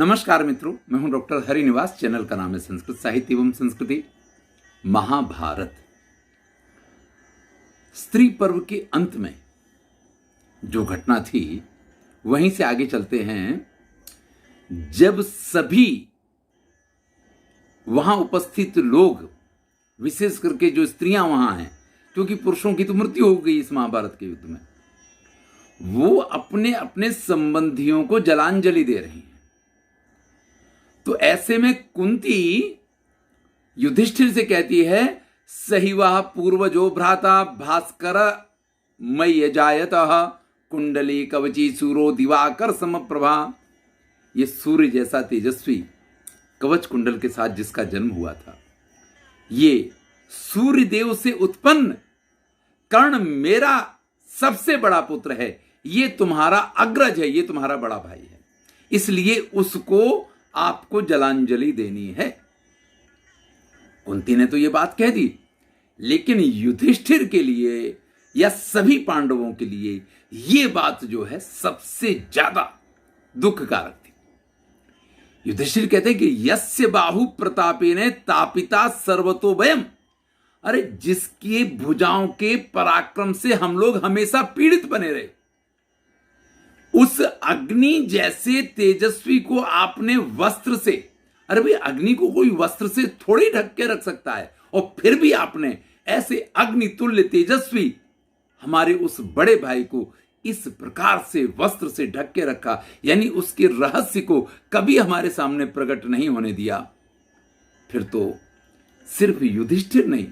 नमस्कार मित्रों, मैं हूं डॉक्टर हरिनिवास। चैनल का नाम है संस्कृत साहित्य एवं संस्कृति। महाभारत स्त्री पर्व के अंत में जो घटना थी वहीं से आगे चलते हैं। जब सभी वहां उपस्थित लोग, विशेष करके जो स्त्रियां वहां हैं, क्योंकि पुरुषों की तो मृत्यु हो गई इस महाभारत के युद्ध में, वो अपने अपने संबंधियों को जलांजलि दे रही हैं। तो ऐसे में कुंती युधिष्ठिर से कहती है, सहिवा पूर्वजो भ्राता भास्कर मय्य जायतः कुंडली कवची सूरो दिवाकर समप्रभा। ये सूर्य जैसा तेजस्वी कवच कुंडल के साथ जिसका जन्म हुआ था, ये सूर्य देव से उत्पन्न कर्ण मेरा सबसे बड़ा पुत्र है। ये तुम्हारा अग्रज है, ये तुम्हारा बड़ा भाई है, इसलिए उसको आपको जलांजलि देनी है। कुंती ने तो ये बात कह दी, लेकिन युधिष्ठिर के लिए या सभी पांडवों के लिए ये बात जो है सबसे ज्यादा दुखकारक थी। युधिष्ठिर कहते हैं कि यस्य बाहु प्रतापेने तापिता सर्वतो वयम। अरे जिसकी भुजाओं के पराक्रम से हम लोग हमेशा पीड़ित बने रहे, उस अग्नि जैसे तेजस्वी को आपने वस्त्र से, अरे भाई अग्नि को कोई वस्त्र से थोड़ी ढक के रख सकता है, और फिर भी आपने ऐसे अग्नितुल्य तेजस्वी हमारे उस बड़े भाई को इस प्रकार से वस्त्र से ढक के रखा, यानी उसके रहस्य को कभी हमारे सामने प्रकट नहीं होने दिया। फिर तो सिर्फ युधिष्ठिर नहीं,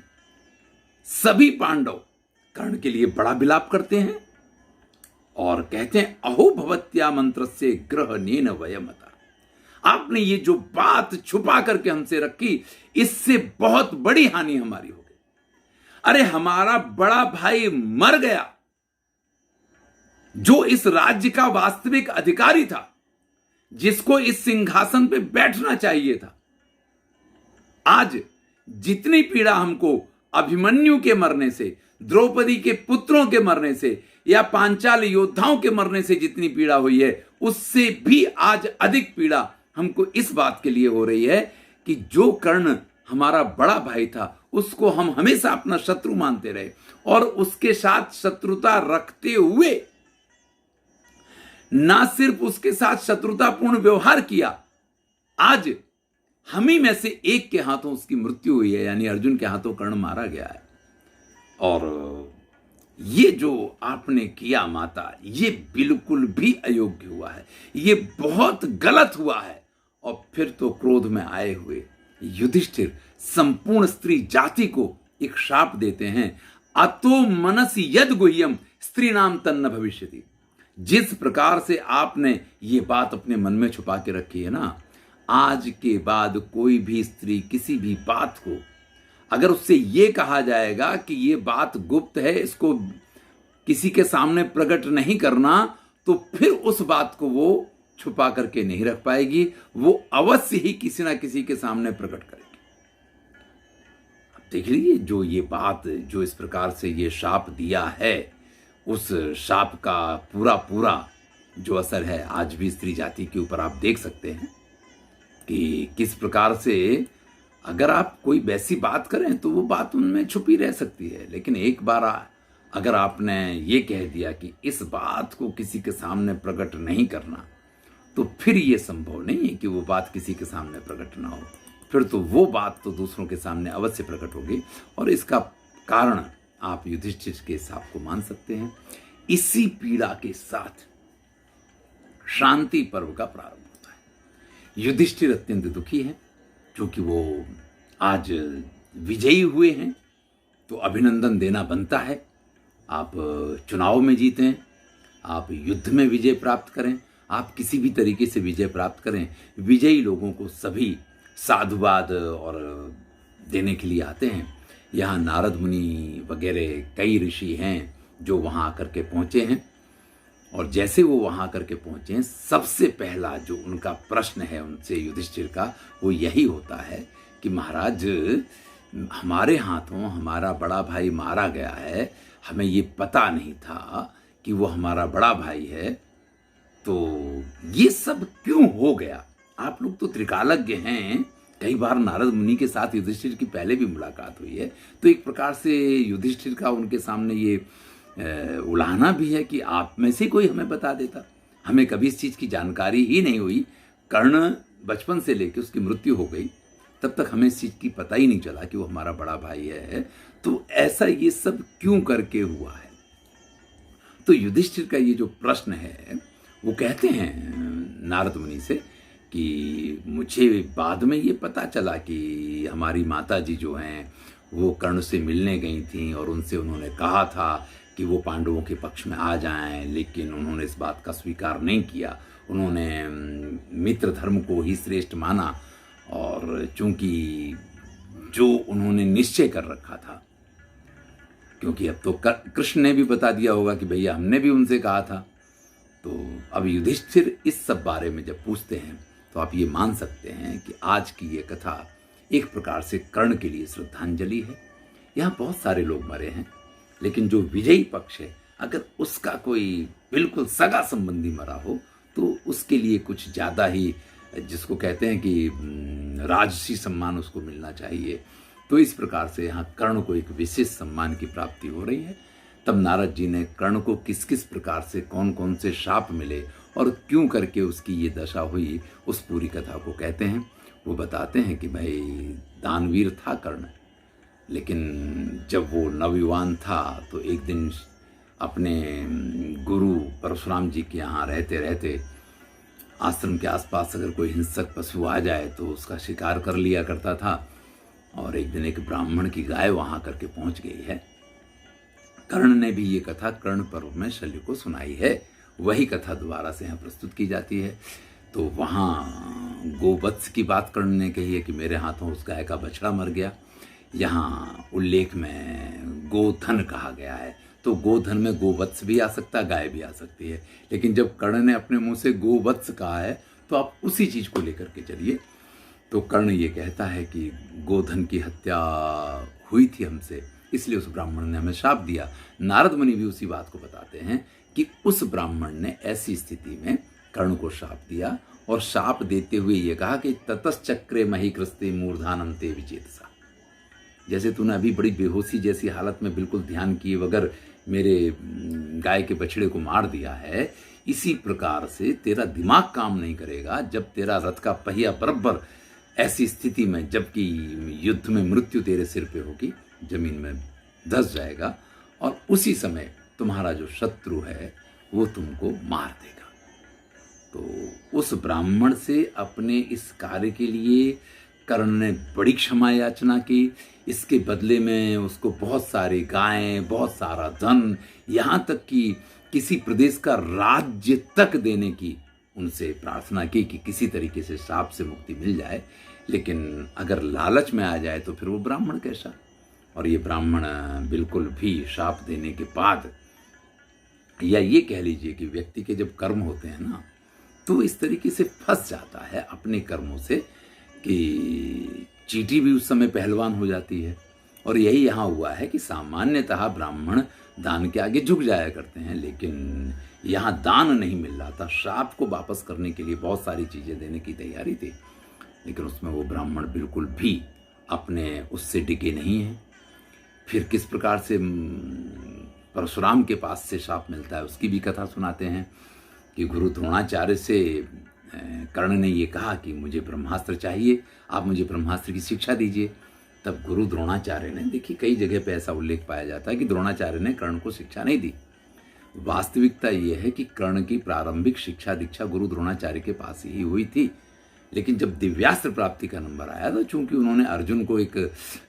सभी पांडव कर्ण के लिए बड़ा विलाप करते हैं और कहते हैं, अहो भवत्या मंत्र से ग्रहणेन वयमता। आपने ये जो बात छुपा करके हमसे रखी, इससे बहुत बड़ी हानि हमारी हो गई। अरे हमारा बड़ा भाई मर गया, जो इस राज्य का वास्तविक अधिकारी था, जिसको इस सिंहासन पे बैठना चाहिए था। आज जितनी पीड़ा हमको अभिमन्यु के मरने से, द्रौपदी के पुत्रों के मरने से, या पांचाल योद्धाओं के मरने से जितनी पीड़ा हुई है, उससे भी आज अधिक पीड़ा हमको इस बात के लिए हो रही है कि जो कर्ण हमारा बड़ा भाई था, उसको हम हमेशा अपना शत्रु मानते रहे और उसके साथ शत्रुता रखते हुए ना सिर्फ उसके साथ शत्रुतापूर्ण व्यवहार किया, आज हम ही में से एक के हाथों उसकी मृत्यु हुई है, यानी अर्जुन के हाथों कर्ण मारा गया है। और ये जो आपने किया माता, ये बिल्कुल भी अयोग्य हुआ है, ये बहुत गलत हुआ है। और फिर तो क्रोध में आए हुए युधिष्ठिर संपूर्ण स्त्री जाति को एक शाप देते हैं, अतो मनसि यद गुह्यम स्त्री नाम तन्न भविष्यति। जिस प्रकार से आपने ये बात अपने मन में छुपा के रखी है ना, आज के बाद कोई भी स्त्री किसी भी बात को, अगर उससे यह कहा जाएगा कि यह बात गुप्त है, इसको किसी के सामने प्रकट नहीं करना, तो फिर उस बात को वो छुपा करके नहीं रख पाएगी, वो अवश्य ही किसी ना किसी के सामने प्रकट करेगी। अब देख लीजिए, जो ये बात, जो इस प्रकार से ये शाप दिया है, उस शाप का पूरा जो असर है आज भी स्त्री जाति के ऊपर आप देख सकते हैं कि किस प्रकार से अगर आप कोई वैसी बात करें तो वो बात उनमें छुपी रह सकती है, लेकिन एक बार अगर आपने ये कह दिया कि इस बात को किसी के सामने प्रकट नहीं करना, तो फिर ये संभव नहीं है कि वो बात किसी के सामने प्रकट ना हो। फिर तो वो बात तो दूसरों के सामने अवश्य प्रकट होगी, और इसका कारण आप युधिष्ठिर के हिसाब को मान सकते हैं। इसी पीड़ा के साथ शांति पर्व का प्रारंभ होता है। युधिष्ठिर अत्यंत दुखी है, क्योंकि वो आज विजयी हुए हैं, तो अभिनंदन देना बनता है। आप चुनाव में जीतें, आप युद्ध में विजय प्राप्त करें, आप किसी भी तरीके से विजय प्राप्त करें, विजयी लोगों को सभी साधुवाद और देने के लिए आते हैं। यहाँ नारद मुनि वगैरह कई ऋषि हैं जो वहाँ आकर के पहुँचे हैं, और जैसे वो वहाँ करके पहुँचे हैं, सबसे पहला जो उनका प्रश्न है उनसे युधिष्ठिर का, वो यही होता है कि महाराज, हमारे हाथों हमारा बड़ा भाई मारा गया है, हमें ये पता नहीं था कि वो हमारा बड़ा भाई है, तो ये सब क्यों हो गया? आप लोग तो त्रिकालज्ञ हैं, कई बार नारद मुनि के साथ युधिष्ठिर की पहले भी मुलाकात हुई है, तो एक प्रकार से युधिष्ठिर का उनके सामने ये उलाहना भी है कि आप में से कोई हमें बता देता। हमें कभी इस चीज़ की जानकारी ही नहीं हुई। कर्ण बचपन से लेकर उसकी मृत्यु हो गई तब तक हमें इस चीज़ की पता ही नहीं चला कि वो हमारा बड़ा भाई है। तो ऐसा ये सब क्यों करके हुआ है? तो युधिष्ठिर का ये जो प्रश्न है, वो कहते हैं नारद मुनि से कि मुझे बाद में ये पता चला कि हमारी माता जी जो हैं वो कर्ण से मिलने गई थीं और उनसे उन्होंने कहा था कि वो पांडवों के पक्ष में आ जाएं, लेकिन उन्होंने इस बात का स्वीकार नहीं किया। उन्होंने मित्र धर्म को ही श्रेष्ठ माना, और चूंकि जो उन्होंने निश्चय कर रखा था, क्योंकि अब तो कृष्ण ने भी बता दिया होगा कि भैया हमने भी उनसे कहा था, तो अब युधिष्ठिर इस सब बारे में जब पूछते हैं तो आप ये मान सकते हैं कि आज की ये कथा एक प्रकार से कर्ण के लिए श्रद्धांजलि है। यहाँ बहुत सारे लोग मरे हैं, लेकिन जो विजयी पक्ष है, अगर उसका कोई बिल्कुल सगा संबंधी मरा हो तो उसके लिए कुछ ज़्यादा ही, जिसको कहते हैं कि राजसी सम्मान उसको मिलना चाहिए। तो इस प्रकार से यहाँ कर्ण को एक विशेष सम्मान की प्राप्ति हो रही है। तब नारद जी ने कर्ण को किस किस प्रकार से कौन कौन से शाप मिले और क्यों करके उसकी ये दशा हुई, उस पूरी कथा को कहते हैं। वो बताते हैं कि भाई दानवीर था कर्ण, लेकिन जब वो नवयुवान था तो एक दिन अपने गुरु परशुराम जी के यहाँ रहते रहते आश्रम के आसपास अगर कोई हिंसक पशु आ जाए तो उसका शिकार कर लिया करता था। और एक दिन एक ब्राह्मण की गाय वहाँ करके पहुँच गई है। कर्ण ने भी ये कथा कर्ण पर्व में शल्य को सुनाई है, वही कथा दोबारा से यहाँ प्रस्तुत की जाती है। तो वहाँ गोवत्स की बात कर्ण ने कही है कि मेरे हाथों उस गाय का बछड़ा मर गया। यहाँ उल्लेख में गोधन कहा गया है, तो गोधन में गोवत्स भी आ सकता है, गाय भी आ सकती है। लेकिन जब कर्ण ने अपने मुंह से गोवत्स कहा है तो आप उसी चीज़ को लेकर के चलिए। तो कर्ण ये कहता है कि गोधन की हत्या हुई थी हमसे, इसलिए उस ब्राह्मण ने हमें शाप दिया। नारद मुनि भी उसी बात को बताते हैं कि उस ब्राह्मण ने ऐसी स्थिति में कर्ण को शाप दिया, और शाप देते हुए ये कहा कि ततश्चक्रे महिकृस्ते मूर्धानम ते विचेतसा। जैसे तूने अभी बड़ी बेहोशी जैसी हालत में बिल्कुल ध्यान किए बगैर मेरे गाय के बछड़े को मार दिया है, इसी प्रकार से तेरा दिमाग काम नहीं करेगा जब तेरा रथ का पहिया बराबर ऐसी स्थिति में, जबकि युद्ध में मृत्यु तेरे सिर पे होगी, जमीन में धंस जाएगा, और उसी समय तुम्हारा जो शत्रु है वो तुमको मार देगा। तो उस ब्राह्मण से अपने इस कार्य के लिए कर्ण ने बड़ी क्षमा याचना की। इसके बदले में उसको बहुत सारी गायें, बहुत सारा धन, यहाँ तक कि किसी प्रदेश का राज्य तक देने की उनसे प्रार्थना की कि किसी तरीके से शाप से मुक्ति मिल जाए। लेकिन अगर लालच में आ जाए तो फिर वो ब्राह्मण कैसा। और ये ब्राह्मण बिल्कुल भी शाप देने के बाद, या ये कह लीजिए कि व्यक्ति के जब कर्म होते हैं ना, तो इस तरीके से फंस जाता है अपने कर्मों से कि चींटी भी उस समय पहलवान हो जाती है। और यही यहाँ हुआ है कि सामान्यतः ब्राह्मण दान के आगे झुक जाया करते हैं, लेकिन यहाँ दान नहीं मिल रहा था। श्राप को वापस करने के लिए बहुत सारी चीज़ें देने की तैयारी थी, लेकिन उसमें वो ब्राह्मण बिल्कुल भी अपने उससे डिगे नहीं हैं। फिर किस प्रकार से परशुराम के पास से शाप मिलता है उसकी भी कथा सुनाते हैं कि गुरु द्रोणाचार्य से कर्ण ने ये कहा कि मुझे ब्रह्मास्त्र चाहिए, आप मुझे ब्रह्मास्त्र की शिक्षा दीजिए। तब गुरु द्रोणाचार्य ने, देखिए कई जगह पे ऐसा उल्लेख पाया जाता है कि द्रोणाचार्य ने कर्ण को शिक्षा नहीं दी। वास्तविकता ये है कि कर्ण की प्रारंभिक शिक्षा दीक्षा गुरु द्रोणाचार्य के पास ही हुई थी, लेकिन जब दिव्यास्त्र प्राप्ति का नंबर आया तो चूंकि उन्होंने अर्जुन को एक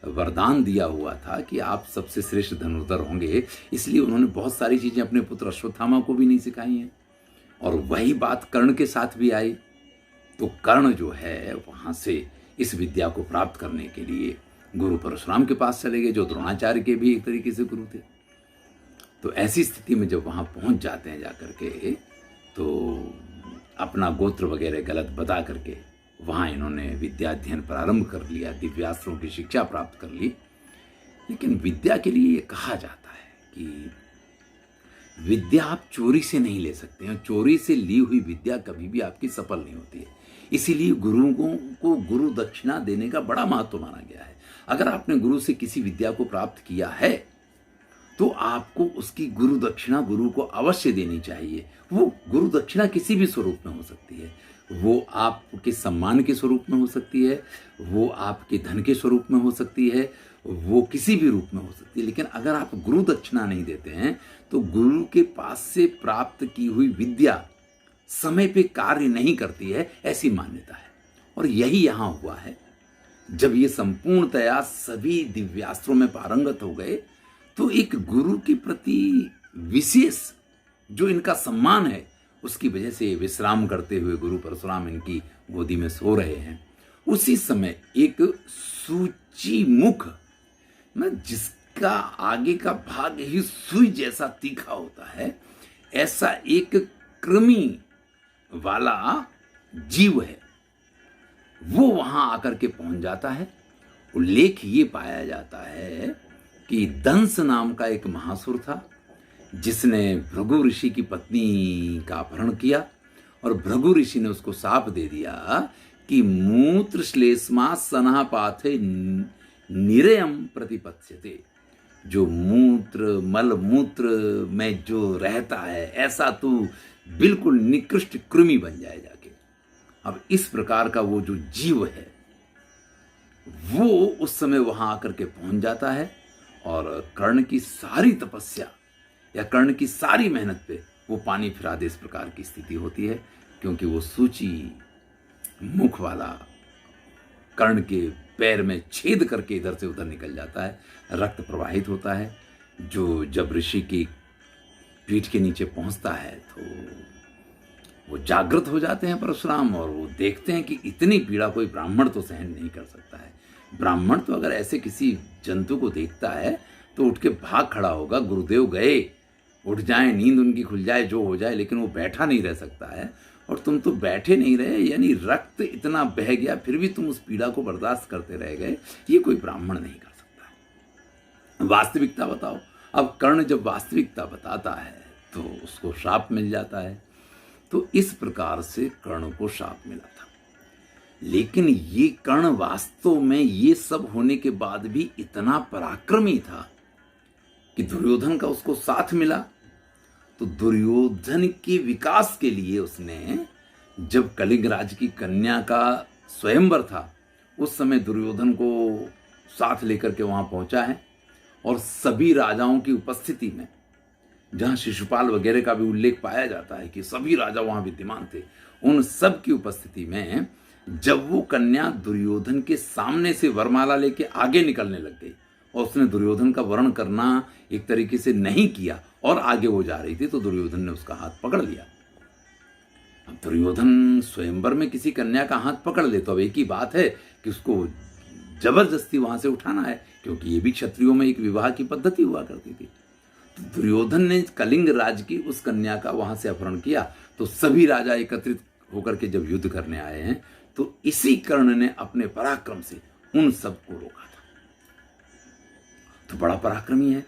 वरदान दिया हुआ था कि आप सबसे श्रेष्ठ धनुर्धर होंगे, इसलिए उन्होंने बहुत सारी चीज़ें अपने पुत्र अश्वत्थामा को भी नहीं सिखाई हैं। और वही बात कर्ण के साथ भी आई। तो कर्ण जो है वहाँ से इस विद्या को प्राप्त करने के लिए गुरु परशुराम के पास चले गए, जो द्रोणाचार्य के भी एक तरीके से गुरु थे। तो ऐसी स्थिति में जब वहाँ पहुँच जाते हैं जाकर के, तो अपना गोत्र वगैरह गलत बता करके वहाँ इन्होंने विद्या अध्ययन प्रारंभ कर लिया, दिव्यास्त्रों की शिक्षा प्राप्त कर ली। लेकिन विद्या के लिए ये कहा जाता है कि विद्या आप चोरी से नहीं ले सकते हैं, चोरी से ली हुई विद्या कभी भी आपकी सफल नहीं होती है। इसीलिए गुरुओं को गुरु दक्षिणा देने का बड़ा महत्व माना गया है। अगर आपने गुरु से किसी विद्या को प्राप्त किया है तो आपको उसकी गुरु दक्षिणा गुरु को अवश्य देनी चाहिए। वो गुरु दक्षिणा किसी भी स्वरूप में हो सकती है, वो आपके सम्मान के स्वरूप में हो सकती है, वो आपके धन के स्वरूप में हो सकती है, वो किसी भी रूप में हो सकती है। लेकिन अगर आप गुरु दक्षिणा नहीं देते हैं तो गुरु के पास से प्राप्त की हुई विद्या समय पे कार्य नहीं करती है, ऐसी मान्यता है। और यही यहां हुआ है। जब ये संपूर्णतया सभी दिव्यास्त्रों में पारंगत हो गए तो एक गुरु के प्रति विशेष जो इनका सम्मान है, उसकी वजह से विश्राम करते हुए गुरु परशुराम इनकी गोदी में सो रहे हैं। उसी समय एक सूचीमुख, जिसका आगे का भाग ही सुई जैसा तीखा होता है, ऐसा एक कृमि वाला जीव है, वो वहां आकर के पहुंच जाता है। उल्लेख ये पाया जाता है कि दंस नाम का एक महासुर था जिसने भृगु ऋषि की पत्नी का अपहरण किया, और भृगु ऋषि ने उसको शाप दे दिया कि मूत्र श्लेष्मा सनापाथे निरयम प्रतिपत्स्यते, जो मूत्र मल मूत्र में जो रहता है ऐसा तू बिल्कुल निकृष्ट कृमि बन जाए जाके। अब इस प्रकार का वो जो जीव है वो उस समय वहां आकर के पहुंच जाता है, और कर्ण की सारी तपस्या या कर्ण की सारी मेहनत पे वो पानी फिरा दे, इस प्रकार की स्थिति होती है। क्योंकि वो सूची मुख वाला कर्ण के पैर में छेद करके इधर से उधर निकल जाता है, रक्त प्रवाहित होता है, जो जब ऋषि की पीठ के नीचे पहुंचता है तो वो जागृत हो जाते हैं परशुराम, और वो देखते हैं कि इतनी पीड़ा कोई ब्राह्मण तो सहन नहीं कर सकता है। ब्राह्मण तो अगर ऐसे किसी जंतु को देखता है तो उठ के भाग खड़ा होगा, गुरुदेव गए, उठ जाए, नींद उनकी खुल जाए, जो हो जाए, लेकिन वो बैठा नहीं रह सकता है। और तुम तो बैठे नहीं रहे, यानी रक्त इतना बह गया फिर भी तुम उस पीड़ा को बर्दाश्त करते रह गए, ये कोई ब्राह्मण नहीं कर सकता। वास्तविकता बताओ। अब कर्ण जब वास्तविकता बताता है तो उसको श्राप मिल जाता है। तो इस प्रकार से कर्ण को श्राप मिला था। लेकिन ये कर्ण वास्तव में ये सब होने के बाद भी इतना पराक्रमी था कि दुर्योधन का उसको साथ मिला। तो दुर्योधन के विकास के लिए उसने, जब कलिंग राज की कन्या का स्वयंवर था, उस समय दुर्योधन को साथ लेकर के वहां पहुंचा है, और सभी राजाओं की उपस्थिति में, जहां शिशुपाल वगैरह का भी उल्लेख पाया जाता है कि सभी राजा वहां विद्यमान थे, उन सब की उपस्थिति में जब वो कन्या दुर्योधन के सामने से वरमाला लेके आगे निकलने लग गई और उसने दुर्योधन का वर्ण करना एक तरीके से नहीं किया और आगे वो जा रही थी, तो दुर्योधन ने उसका हाथ पकड़ लिया। अब दुर्योधन स्वयंवर में किसी कन्या का हाथ पकड़ ले तो अब एक ही बात है कि उसको जबरदस्ती वहां से उठाना है, क्योंकि ये भी क्षत्रियों में एक विवाह की पद्धति हुआ करती थी। तो दुर्योधन ने कलिंग राज की उस कन्या का वहां से अपहरण किया, तो सभी राजा एकत्रित होकर के जब युद्ध करने आए हैं तो इसी कर्ण ने अपने पराक्रम से उन सबको रोका था। तो बड़ा पराक्रमी है,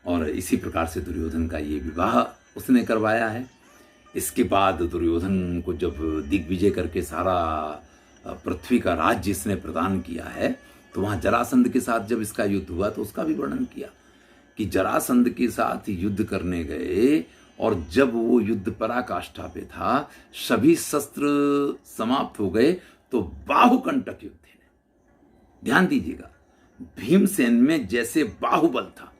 और इसी प्रकार से दुर्योधन का ये विवाह उसने करवाया है। इसके बाद दुर्योधन को जब दिग्विजय करके सारा पृथ्वी का राज्य इसने प्रदान किया है, तो वहां जरासंध के साथ जब इसका युद्ध हुआ तो उसका भी वर्णन किया कि जरासंध के साथ युद्ध करने गए, और जब वो युद्ध पराकाष्ठा पे था, सभी शस्त्र समाप्त हो गए, तो बाहुकंटक युद्ध है। ध्यान दीजिएगा, भीमसेन में जैसे बाहुबल था,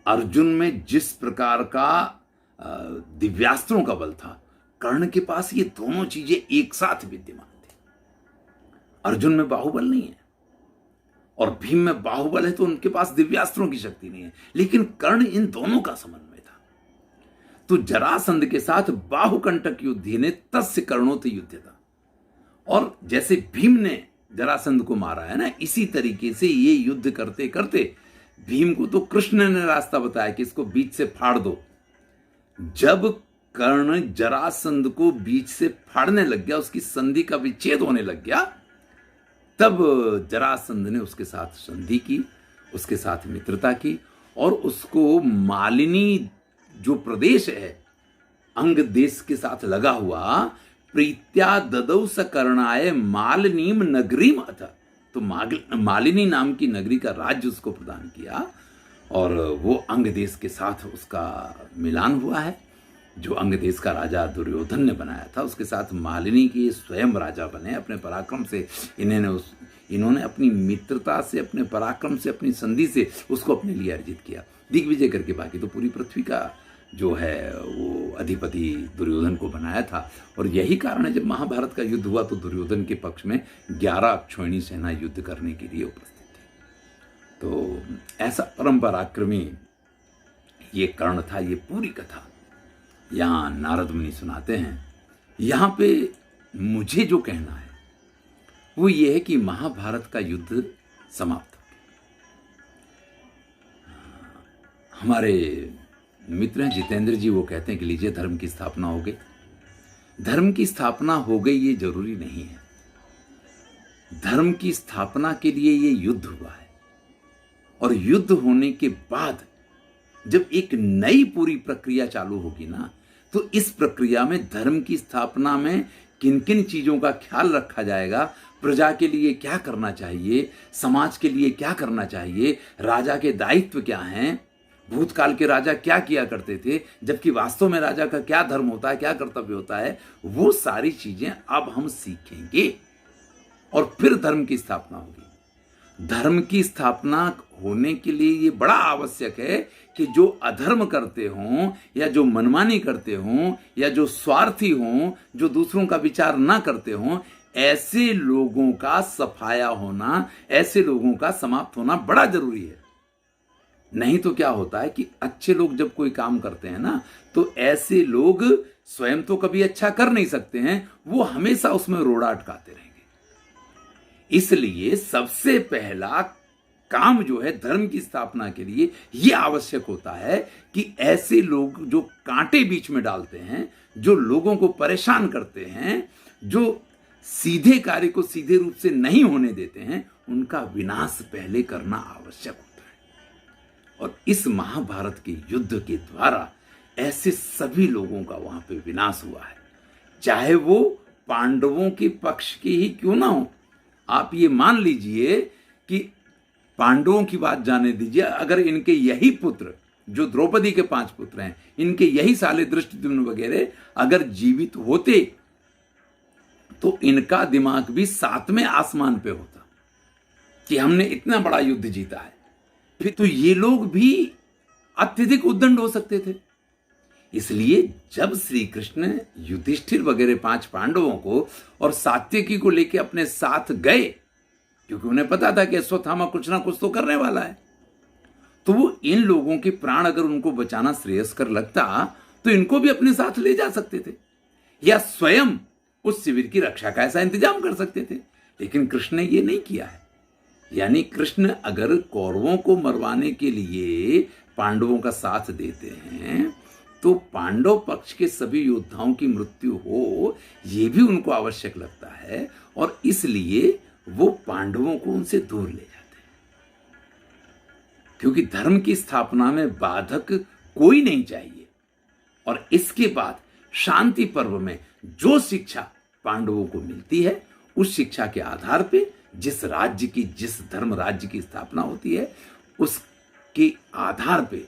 अर्जुन में जिस प्रकार का दिव्यास्त्रों का बल था, कर्ण के पास ये दोनों चीजें एक साथ विद्यमान थी। अर्जुन में बाहुबल नहीं है और भीम में बाहुबल है, तो उनके पास दिव्यास्त्रों की शक्ति नहीं है, लेकिन कर्ण इन दोनों का समन्वय था। तो जरासंध के साथ बाहुकंटक युद्धि ने तस्य कर्णोत युद्ध था, और जैसे भीम ने जरासंध को मारा है ना, इसी तरीके से ये युद्ध करते करते भीम को तो कृष्ण ने रास्ता बताया कि इसको बीच से फाड़ दो। जब कर्ण जरासंध को बीच से फाड़ने लग गया, उसकी संधि का विच्छेद होने लग गया, तब जरासंध ने उसके साथ संधि की, उसके साथ मित्रता की, और उसको मालिनी जो प्रदेश है अंग देश के साथ लगा हुआ, प्रीत्या ददौ स करणाय मालिनीम नगरीम अथ, तो मालिनी नाम की नगरी का राज्य उसको प्रदान किया और वो अंग देश के साथ उसका मिलान हुआ है। जो अंग देश का राजा दुर्योधन ने बनाया था उसके साथ मालिनी के स्वयं राजा बने। अपने पराक्रम से इन्होंने अपनी मित्रता से, अपने पराक्रम से, अपनी संधि से उसको अपने लिए अर्जित किया, दिग्विजय करके। बाकी तो पूरी पृथ्वी का जो है वो अधिपति दुर्योधन को बनाया था। और यही कारण है जब महाभारत का युद्ध हुआ तो दुर्योधन के पक्ष में 11 अक्षौहिणी सेना युद्ध करने के लिए उपस्थित थी। तो ऐसा परम पराक्रमी ये कर्ण था। ये पूरी कथा यहाँ नारद मुनि सुनाते हैं। यहाँ पे मुझे जो कहना है वो ये है कि महाभारत का युद्ध समाप्त हो गया। हमारे मित्र हैं जितेंद्र जी, वो कहते हैं कि लीजिए धर्म की स्थापना हो गई। धर्म की स्थापना हो गई ये जरूरी नहीं है। धर्म की स्थापना के लिए ये युद्ध हुआ है और युद्ध होने के बाद जब एक नई पूरी प्रक्रिया चालू होगी ना, तो इस प्रक्रिया में धर्म की स्थापना में किन किन चीजों का ख्याल रखा जाएगा, प्रजा के लिए क्या करना चाहिए, समाज के लिए क्या करना चाहिए, राजा के दायित्व क्या हैं, भूतकाल के राजा क्या किया करते थे, जबकि वास्तव में राजा का क्या धर्म होता है, क्या कर्तव्य होता है, वो सारी चीजें अब हम सीखेंगे और फिर धर्म की स्थापना होगी। धर्म की स्थापना होने के लिए ये बड़ा आवश्यक है कि जो अधर्म करते हों या जो मनमानी करते हों या जो स्वार्थी हों, जो दूसरों का विचार ना करते हों, ऐसे लोगों का सफाया होना, ऐसे लोगों का समाप्त होना बड़ा जरूरी है। नहीं तो क्या होता है कि अच्छे लोग जब कोई काम करते हैं ना, तो ऐसे लोग स्वयं तो कभी अच्छा कर नहीं सकते हैं, वो हमेशा उसमें रोड़ा अटकाते रहेंगे। इसलिए सबसे पहला काम जो है धर्म की स्थापना के लिए यह आवश्यक होता है कि ऐसे लोग जो कांटे बीच में डालते हैं, जो लोगों को परेशान करते हैं, जो सीधे कार्य को सीधे रूप से नहीं होने देते हैं, उनका विनाश पहले करना आवश्यक होता है। और इस महाभारत के युद्ध के द्वारा ऐसे सभी लोगों का वहां पे विनाश हुआ है, चाहे वो पांडवों के पक्ष के ही क्यों ना हो। आप ये मान लीजिए कि पांडवों की बात जाने दीजिए, अगर इनके यही पुत्र जो द्रौपदी के 5 पुत्र हैं, इनके यही साले धृष्टद्युम्न वगैरह अगर जीवित होते तो इनका दिमाग भी 7वें आसमान पे होता कि हमने इतना बड़ा युद्ध जीता है। फिर तो ये लोग भी अत्यधिक उद्दंड हो सकते थे। इसलिए जब श्री कृष्ण युधिष्ठिर वगैरह 5 पांडवों को और सात्यकी को लेकर अपने साथ गए, क्योंकि उन्हें पता था कि अश्वत्थामा कुछ ना कुछ तो करने वाला है, तो वो इन लोगों के प्राण अगर उनको बचाना श्रेयस्कर लगता तो इनको भी अपने साथ ले जा सकते थे या स्वयं उस शिविर की रक्षा का ऐसा इंतजाम कर सकते थे। लेकिन कृष्ण ने ये नहीं किया है। यानी कृष्ण अगर कौरवों को मरवाने के लिए पांडवों का साथ देते हैं तो पांडव पक्ष के सभी योद्धाओं की मृत्यु हो, ये भी उनको आवश्यक लगता है और इसलिए वो पांडवों को उनसे दूर ले जाते हैं। क्योंकि धर्म की स्थापना में बाधक कोई नहीं चाहिए। और इसके बाद शांति पर्व में जो शिक्षा पांडवों को मिलती है, उस शिक्षा के आधार पे जिस राज्य की, जिस धर्म राज्य की स्थापना होती है, उसके आधार पे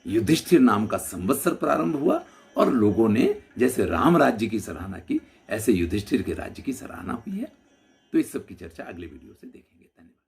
युधिष्ठिर नाम का संवत्सर प्रारंभ हुआ और लोगों ने जैसे राम राज्य की सराहना की, ऐसे युधिष्ठिर के राज्य की सराहना हुई है। तो इस सब की चर्चा अगले वीडियो से देखेंगे। धन्यवाद।